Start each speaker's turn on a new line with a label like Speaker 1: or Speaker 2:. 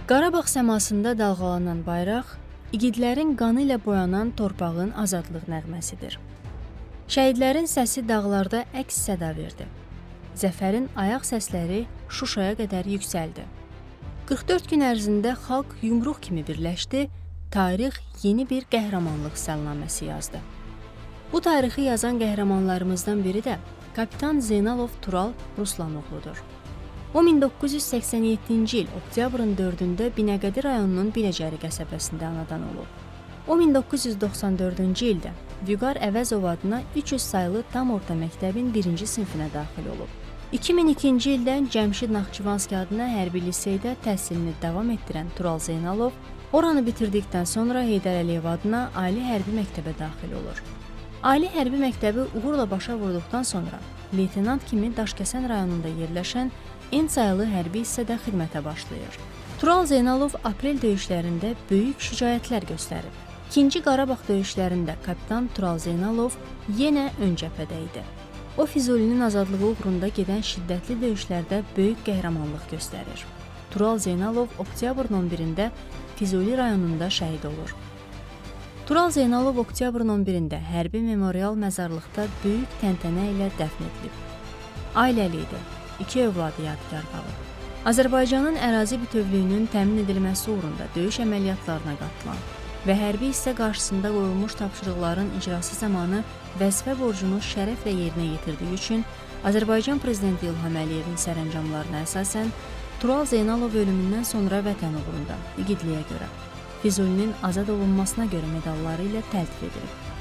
Speaker 1: Qarabağ səmasında dalğalanan bayraq, igidlərin qanı ilə boyanan torpağın azadlıq nəğməsidir. Şəhidlərin səsi dağlarda əks səda verdi. Zəfərin ayaq səsləri Şuşaya qədər yüksəldi. 44 gün ərzində xalq yumruq kimi birləşdi, tarix yeni bir qəhrəmanlıq səlnaməsi yazdı. Bu tarixi yazan qəhrəmanlarımızdan biri də kapitan Zeynalov Tural Ruslanoğludur. O 1987-ci il oktyabrın 4-də Binəqədi rayonunun Biləcəri qəsəbəsində anadan olub. O 1994-cü ildə Vüqar Əvəzov adına 300 saylı tam orta məktəbin 1-ci sinfinə daxil olub. 2002-ci ildən Cəmşid Naxçıvanski adına hərbi liseydə təhsilini davam etdirən Tural Zeynalov, oranı bitirdikdən sonra Heydər Əliyev adına Ali Hərbi məktəbə daxil olur. Ali Hərbi məktəbi uğurla başa vurduqdan sonra leytenant kimi Daşkəsən rayonunda yerləşən N sayılı hərbi hissədə xidmətə başlayır. Tural Zeynalov aprel döyüşlərində böyük şücaətlər göstərib. 2-ci Qarabağ döyüşlərində kapitan Tural Zeynalov yenə ön cəbhədə idi. O, Füzulinin azadlığı uğrunda gedən şiddətli döyüşlərdə böyük qəhrəmanlıq göstərir. Tural Zeynalov oktyabrın 11-də Füzuli rayonunda şəhid olur. Tural Zeynalov oktyabrın 11-də hərbi memorial məzarlıqda böyük təntənə ilə dəfn edilib. Ailəli idi, 2 övladı yadigar qalıb. Azərbaycanın ərazi bütövlüyünün təmin edilməsi uğrunda döyüş əməliyyatlarına qatılan və hərbi hissə qarşısında qoyulmuş tapşırıqların icrası zamanı vəzifə borcunu şərəflə yerinə yetirdiyi üçün Azərbaycan Prezidenti İlham Əliyevin sərəncamlarına əsasən Tural Zeynalov ölümündən sonra vətən uğrunda, igidliyə görə, Füzulinin azad olunmasına görə medalları ilə təltif edilib.